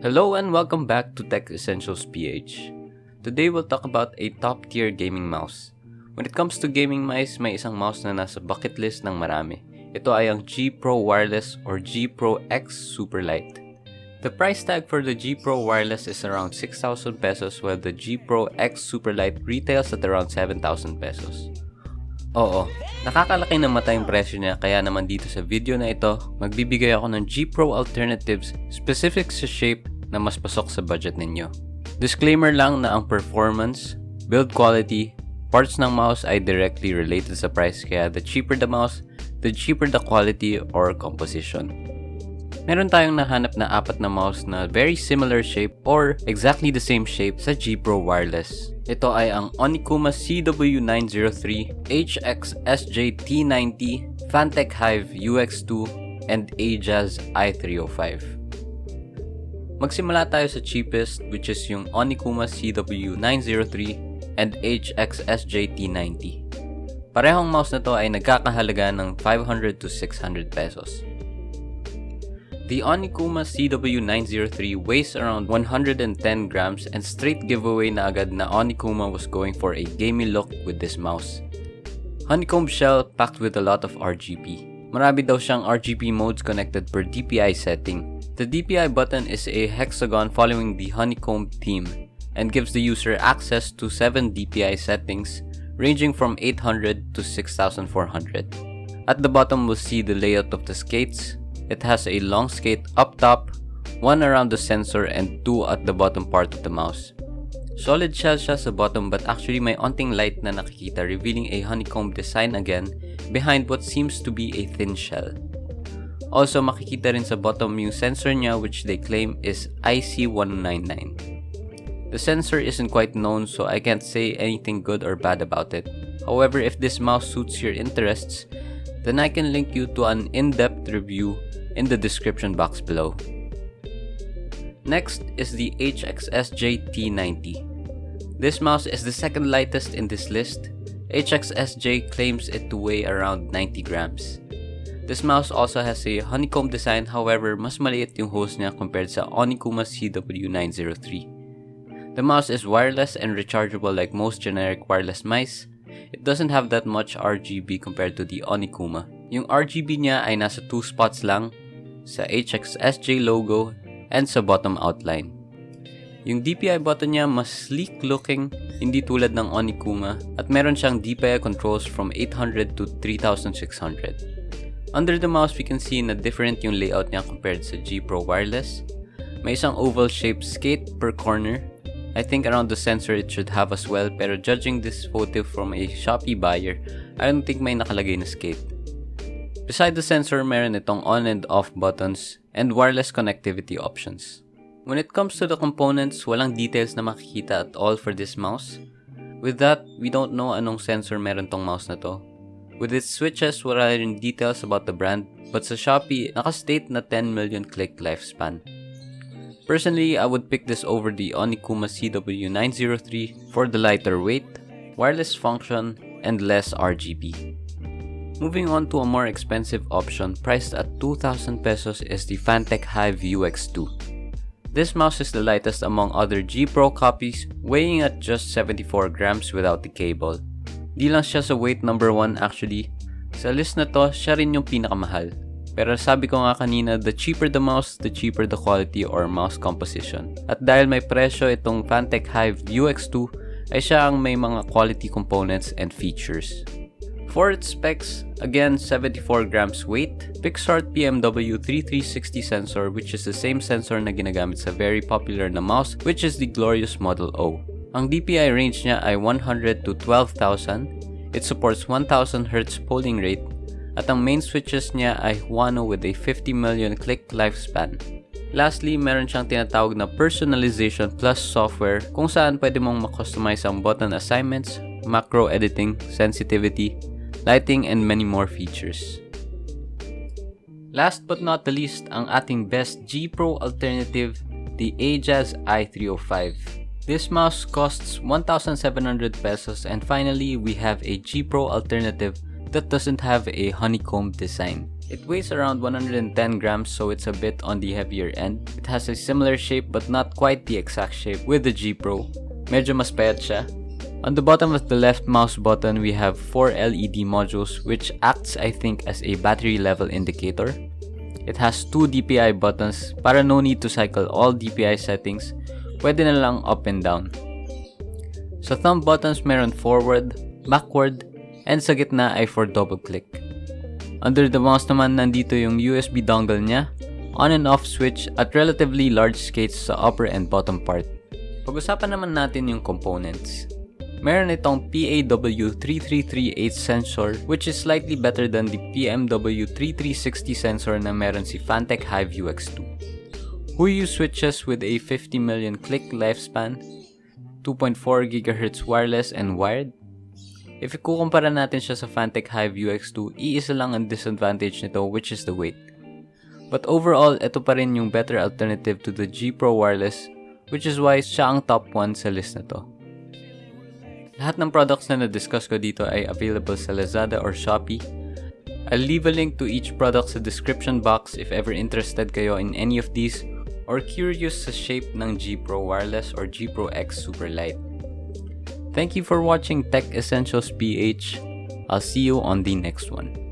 Hello and welcome back to Tech Essentials PH. Today we'll talk about a top-tier gaming mouse. When it comes to gaming mice, may isang mouse na nasa bucket list ng marami. Ito ay ang GPRO Wireless or GPRO X Superlight. The price tag for the GPRO Wireless is around 6,000 pesos while the GPRO X Superlight retails at around 7,000 pesos. Oo, nakakalaki ng mata yung presyo niya kaya naman dito sa video na ito, magbibigay ako ng GPRO alternatives specific sa shape na mas pasok sa budget ninyo. Disclaimer lang na ang performance, build quality, parts ng mouse ay directly related sa price kaya the cheaper the mouse, the cheaper the quality or composition. Meron tayong nahanap na apat na mouse na very similar shape or exactly the same shape sa GPRO Wireless. Ito ay ang Onikuma CW903, HXSJ T90, Fantech Hive UX2, and Ajaz I305. Magsimula tayo sa cheapest which is yung Onikuma CW903 and HXSJ T90. Parehong mouse na to ay nagkakahalaga ng 500 to 600 pesos. The Onikuma CW903 weighs around 110 grams and straight giveaway na agad na Onikuma was going for a gamey look with this mouse. Honeycomb shell packed with a lot of RGB. Marami daw siyang RGB modes connected per DPI setting. The DPI button is a hexagon following the honeycomb theme and gives the user access to 7 DPI settings ranging from 800 to 6400. At the bottom we'll see the layout of the skates. It has a long skate up top, one around the sensor, and 2 at the bottom part of the mouse. Solid shell siya sa bottom but actually may onting light na nakikita revealing a honeycomb design again behind what seems to be a thin shell. Also makikita rin sa bottom yung sensor niya which they claim is IC199. The sensor isn't quite known so I can't say anything good or bad about it. However, if this mouse suits your interests, then I can link you to an in-depth review in the description box below. Next is the HXSJ T90. This mouse is the second lightest in this list. HXSJ claims it to weigh around 90 grams. This mouse also has a honeycomb design, however, mas maliit yung hose niya compared sa Onikuma CW903. The mouse is wireless and rechargeable like most generic wireless mice. It doesn't have that much RGB compared to the Onikuma. Yung RGB niya ay nasa 2 spots lang, sa HXSJ logo and sa bottom outline. Yung DPI button niya mas sleek looking, hindi tulad ng Onikuma, at meron siyang DPI controls from 800 to 3600. Under the mouse, we can see na different yung layout niya compared sa GPRO Wireless. May isang oval shaped skate per corner. I think around the sensor it should have as well, pero judging this photo from a Shopee buyer, I don't think may nakalagay na skate. Beside the sensor, meron itong on and off buttons and wireless connectivity options. When it comes to the components, walang details na makikita at all for this mouse. With that, we don't know anong sensor meron tong mouse na to. With its switches, wala rin details about the brand, but sa Shopee, nakastate na 10 million click lifespan. Personally, I would pick this over the Onikuma CW903 for the lighter weight, wireless function, and less RGB. Moving on to a more expensive option priced at 2,000 pesos is the Fantech Hive UX2. This mouse is the lightest among other GPRO copies, weighing at just 74 grams without the cable. Di lang siya sa weight number 1 actually. Sa list na to, siya rin yung pinakamahal. Pero sabi ko nga kanina, the cheaper the mouse, the cheaper the quality or mouse composition. At dahil may presyo itong Fantech Hive UX2, ay siya ang may mga quality components and features. For its specs, again 74 grams weight, PixArt PMW 3360 sensor which is the same sensor na ginagamit sa very popular na mouse which is the glorious Model O. Ang DPI range niya ay 100 to 12,000, it supports 1000 Hz polling rate, at ang main switches niya ay Huano with a 50 million click lifespan. Lastly, meron siyang tinatawag na personalization plus software kung saan pwede mong makustomize ang button assignments, macro editing, sensitivity, lighting, and many more features. Last but not the least, ang ating best GPRO alternative, the Ajaz I305. This mouse costs 1,700 pesos, and finally, we have a GPRO alternative that doesn't have a honeycomb design. It weighs around 110 grams, so it's a bit on the heavier end. It has a similar shape but not quite the exact shape with the GPRO. Medyo mas payat siya. On the bottom of the left mouse button, we have 4 LED modules which acts I think as a battery level indicator. It has 2 DPI buttons para no need to cycle all DPI settings. Pwede na lang up and down. Sa thumb buttons meron forward, backward, and sa gitna ay for double click. Under the mouse naman nandito yung USB dongle niya, on and off switch at relatively large skates sa upper and bottom part. Pag-usapan naman natin yung components. Meron itong PAW3338 sensor which is slightly better than the PMW3360 sensor na meron si Fantech Hive UX2. Huyu switches with a 50 million click lifespan, 2.4 GHz wireless and wired. If ikukumpara natin siya sa Fantech Hive UX2, iisa lang ang disadvantage nito which is the weight. But overall, ito pa rin yung better alternative to the GPRO Wireless which is why siya ang top 1 sa list na to. Lahat ng products na na-discuss ko dito ay available sa Lazada or Shopee. I'll leave a link to each product sa description box if ever interested kayo in any of these or curious sa shape ng GPRO Wireless or GPRO X Superlight. Thank you for watching Tech Essentials PH. I'll see you on the next one.